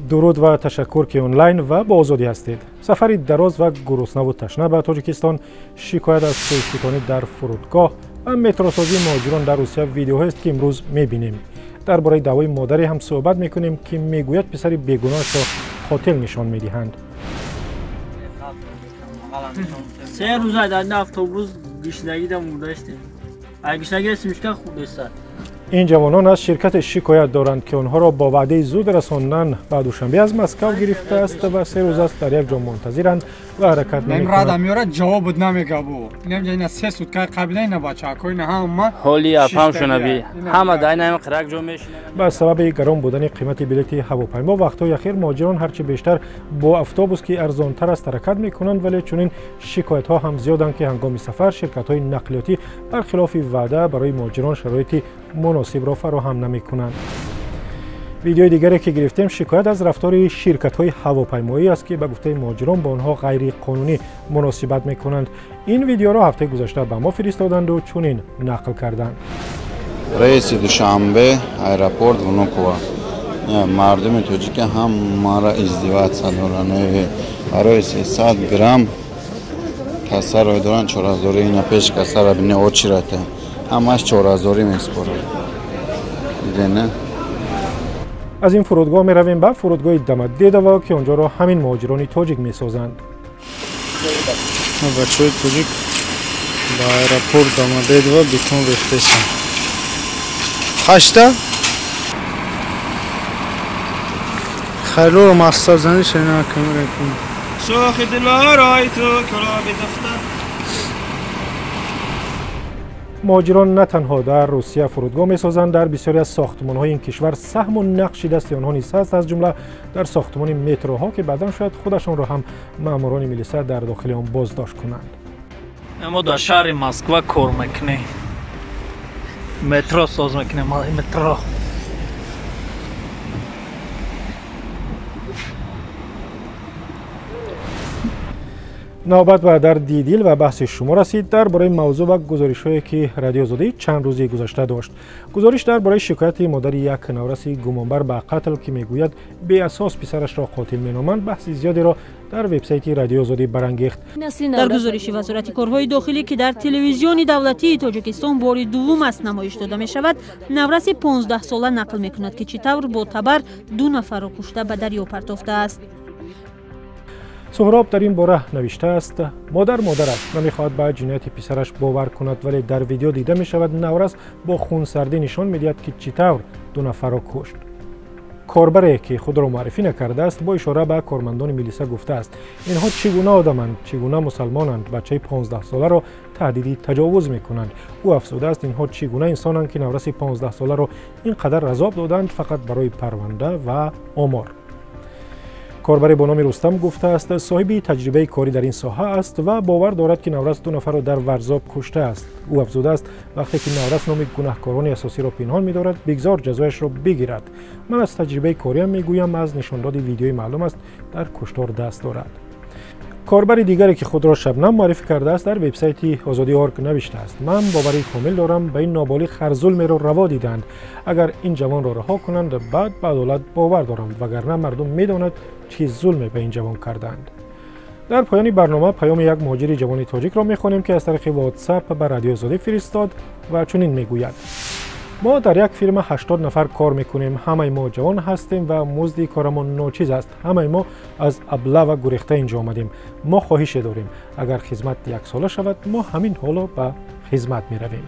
درود و تشکر که آنلاین و با آزادی هستید. سفری دراز و گرسنه و تشنه به تاجیکستان، شکایت از سوءاستفاده در فرودگاه و متروسازی مهاجران در روسیه ویدیو است که امروز می‌بینیم. درباره دعوای مادری هم صحبت می‌کنیم که میگوید پسر بیگناهش را قاتل نشان می‌دهند. 3 روز در اتوبوس گشنگی داشتیم. اگه گشنگی اسمش که خوب است. این جوانان از شرکت شکایت دارند که آنها را با وعده زود رساندن به دوشنبه از مسکو گرفته است و 3 روز است در یک جا منتظرند و حرکت نمی‌کنند. میاره جواب نمیگه بو. نمی‌دونی 3 سوت قبل نه بچا کوین هم حالی افهمشون بی همه داینام قرق جو میشن. با سبب گران بودن قیمت بلیط هواپیما وقت‌های اخیر مهاجران هرچه بیشتر با اتوبوس که ارزان‌تر است حرکت می‌کنند، ولی چنین شکایت‌ها هم زیادند که هنگام سفر شرکت‌های نقلیاتی برخلاف وعده برای مهاجران شرایط مناسب را فراهم نمی‌کنند. ویدیوی دیگری که گرفتیم شکایت از رفتار شرکت‌های هواپیمایی است که به گفته مهاجران با آنها غیر قانونی مناسبت می‌کنند. این ویدیو را هفته گذشته به ما فرستادند و چنین نقل کردند. رئیس دوشنبه ایرپورت ونوکووا مردم توجیک هم مارا ازدواج سالانه برای 300 گرم کسر رو دارن 4000 اینا پیش کسر رو بینه اوچی رته همش 4000 میسپره دیده نه. از این فرودگاه می رویم به فرودگاه دمدیدوا که آنجا را همین مهاجران تاجیک می سازند. بچه‌های تاجیک به ایرپورت دمدیدوا بیتون رفته‌اند. خشته خیلی رو مستر زنی شنیدن کامرا کنم شوخ دلارای تو کلا بدفتر. مهاجران نه تنها در روسیه فرودگاه می‌سازند، در بسیاری از ساختمان‌های این کشور سهم و نقشی دست آنها نیست است، از جمله در ساختمان متروها که بعداً شاید خودشان را هم ماموران میلیسا در داخل آن بازداشت کنند. ما در شهر مسکو کار می‌کنیم. مترو ساز می‌کنیم، مترو. نوبت به در دیدیل و بحث شما رسید درباره موضوع و گزارش‌هایی که رادیو آزادی چند روزی گذشته داشت. گزارش درباره شکایت مادر یک نورس گمانبر به قتل که میگوید بی اساس پسرش را قاتل مینامند بحث زیادی را در وبسایت رادیو آزادی برانگیخت. در گزارش وزارت کارهای داخلی که در تلویزیون دولتی تاجیکستان بار دوم است نمایش داده می شود، نورس 15 ساله نقل می کند که چطور با تبر 2 نفر را کشته به دریا پرتافته است. سهراب در این باره نوشته است: مادر است، نمیخواهد به جنایت پسرش باور کند، ولی در ویدیو دیده می شود نورس با خونسردی نشان میدهد که چطور 2 نفر را کشت. کاربری که خود را معرفی نکرده است با اشاره به کارمندان میلیسا گفته است اینها چگونه آدمند، چگونه مسلمانند، بچه 15 ساله را تهدیدی تجاوز میکنند. او افزوده است اینها چگونه انسانند که نورس 15 ساله را اینقدر عذاب دادند فقط برای پرونده و آمار. کاربر با نام رستم گفته است صاحب تجربه کاری در این ساحه است و باور دارد که نورس 2 نفر را در ورزاب کشته است. او افزوده است وقتی که نورس نام گناهکاران اساسی را پنهان می‌دارد بگذار جزایش را بگیرد. من از تجربه کاریم میگویم از نشانداد ویدیوی معلوم است در کشتار دست دارد. کاربر دیگری که خود را شبنم معرفی کرده است در وبسایت آزادی.org نوشته است من باوری کامل دارم به این نابالغ هر ظلم را روا دیدند. اگر این جوان را رها کنند بعد به عدالت باور دارم، وگرنه مردم میداند چه ظلم به این جوان کردند. در پایان برنامه پیام یک مهاجر جوان تاجیک را میخوانیم که از طریق واتساپ به رادیو آزادی فرستاد و چنین میگوید: ما در یک فرم 80 نفر کار میکنیم، همه ما جوان هستیم و مزد کارمان ناچیز است. همه ما از ابله و گریخته اینجا آمدیم. ما خواهش داریم اگر خدمت 1 ساله شود ما همین حالا به خدمت میرویم.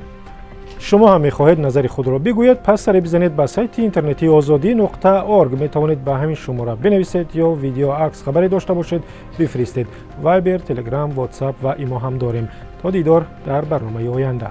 شما هم میخواهید نظر خود را بگوید، پس سر بزنید به سایت اینترنتی azadi.org. میتوانید به همین شماره بنویسید یا ویدیو عکس خبری داشته باشید بفرستید. وایبر، تلگرام، واتساپ و ایمو هم داریم. تا دیدار در برنامه آینده.